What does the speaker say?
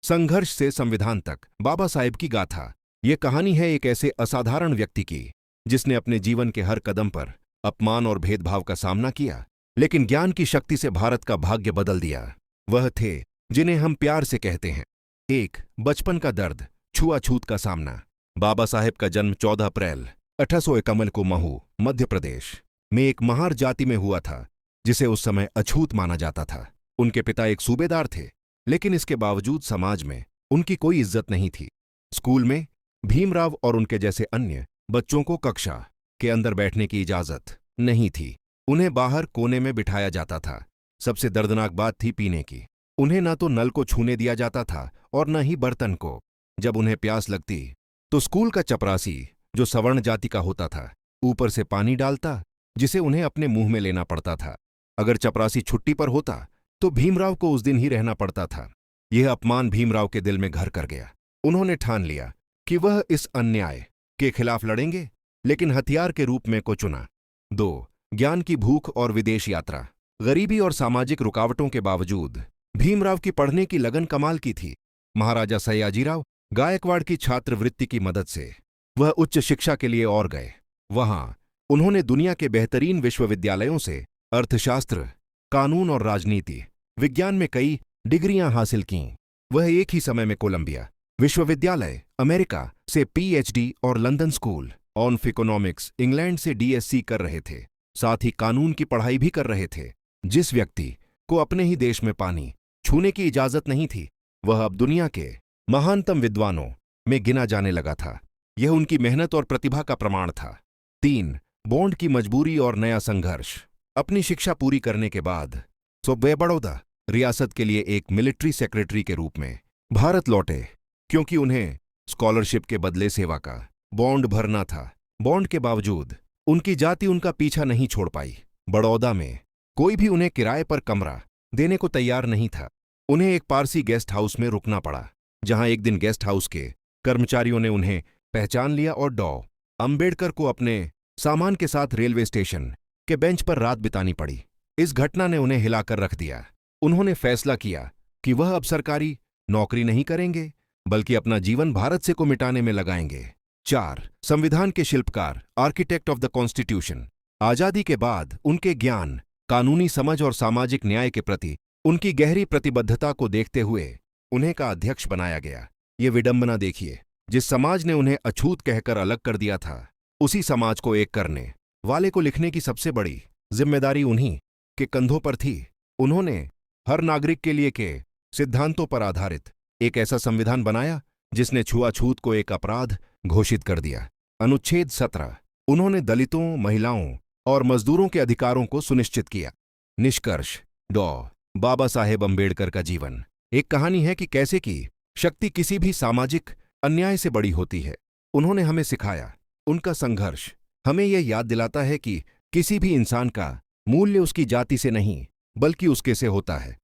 संघर्ष से संविधान तक, बाबा साहेब की गाथा। ये कहानी है एक ऐसे असाधारण व्यक्ति की जिसने अपने जीवन के हर कदम पर अपमान और भेदभाव का सामना किया, लेकिन ज्ञान की शक्ति से भारत का भाग्य बदल दिया। वह थे जिन्हें हम प्यार से कहते हैं। एक, बचपन का दर्द, छुआछूत का सामना। बाबा साहेब का जन्म 14 अप्रैल 1851 को महू, मध्य प्रदेश में एक महार जाति में हुआ था जिसे उस समय अछूत माना जाता था। उनके पिता एक सूबेदार थे, लेकिन इसके बावजूद समाज में उनकी कोई इज्जत नहीं थी। स्कूल में भीमराव और उनके जैसे अन्य बच्चों को कक्षा के अंदर बैठने की इजाजत नहीं थी। उन्हें बाहर कोने में बिठाया जाता था। सबसे दर्दनाक बात थी पीने की। उन्हें न तो नल को छूने दिया जाता था और न ही बर्तन को। जब उन्हें प्यास लगती तो स्कूल का चपरासी, जो सवर्ण जाति का होता था, ऊपर से पानी डालता जिसे उन्हें अपने मुंह में लेना पड़ता था। अगर चपरासी छुट्टी पर होता तो भीमराव को उस दिन ही रहना पड़ता था। यह अपमान भीमराव के दिल में घर कर गया। उन्होंने ठान लिया कि वह इस अन्याय के खिलाफ लड़ेंगे, लेकिन हथियार के रूप में को चुना। 2, ज्ञान की भूख और विदेश यात्रा। गरीबी और सामाजिक रुकावटों के बावजूद भीमराव की पढ़ने की लगन कमाल की थी। महाराजा सयाजीराव गायकवाड़ की छात्रवृत्ति की मदद से वह उच्च शिक्षा के लिए और गए। वहां उन्होंने दुनिया के बेहतरीन विश्वविद्यालयों से अर्थशास्त्र, कानून और राजनीति विज्ञान में कई डिग्रियां हासिल कीं। वह एक ही समय में कोलंबिया विश्वविद्यालय, अमेरिका से पीएचडी और London school of economics, England से डीएससी कर रहे थे। साथ ही कानून की पढ़ाई भी कर रहे थे। जिस व्यक्ति को अपने ही देश में पानी छूने की इजाजत नहीं थी, वह अब दुनिया के महानतम विद्वानों में गिना जाने लगा था। यह उनकी मेहनत और प्रतिभा का प्रमाण था। 3, बॉन्ड की मजबूरी और नया संघर्ष। अपनी शिक्षा पूरी करने के बाद वे बड़ौदा रियासत के लिए एक मिलिट्री सेक्रेटरी के रूप में भारत लौटे, क्योंकि उन्हें स्कॉलरशिप के बदले सेवा का बॉन्ड भरना था। बॉन्ड के बावजूद उनकी जाति उनका पीछा नहीं छोड़ पाई। बड़ौदा में कोई भी उन्हें किराए पर कमरा देने को तैयार नहीं था। उन्हें एक पारसी गेस्ट हाउस में रुकना पड़ा, जहां एक दिन गेस्ट हाउस के कर्मचारियों ने उन्हें पहचान लिया और डॉ. अंबेडकर को अपने सामान के साथ रेलवे स्टेशन के बेंच पर रात बितानी पड़ी। इस घटना ने उन्हें हिलाकर रख दिया। उन्होंने फैसला किया कि वह अब सरकारी नौकरी नहीं करेंगे, बल्कि अपना जीवन भारत से को मिटाने में लगाएंगे। 4, संविधान के शिल्पकार, आर्किटेक्ट ऑफ द कॉन्स्टिट्यूशन। आजादी के बाद उनके ज्ञान, कानूनी समझ और सामाजिक न्याय के प्रति उनकी गहरी प्रतिबद्धता को देखते हुए उन्हें का अध्यक्ष बनाया गया। ये विडंबना देखिए, जिस समाज ने उन्हें अछूत कहकर अलग कर दिया था, उसी समाज को एक करने वाले को लिखने की सबसे बड़ी जिम्मेदारी उन्हीं के कंधों पर थी। उन्होंने हर नागरिक के लिए के सिद्धांतों पर आधारित एक ऐसा संविधान बनाया जिसने छुआछूत को एक अपराध घोषित कर दिया। अनुच्छेद 17, उन्होंने दलितों, महिलाओं और मजदूरों के अधिकारों को सुनिश्चित किया। निष्कर्ष, डॉ. बाबा साहेब अंबेडकर का जीवन एक कहानी है कि कैसे की शक्ति किसी भी सामाजिक अन्याय से बड़ी होती है। उन्होंने हमें सिखाया। उनका संघर्ष हमें यह याद दिलाता है कि किसी भी इंसान का मूल्य उसकी जाति से नहीं, बल्कि उसके से होता है।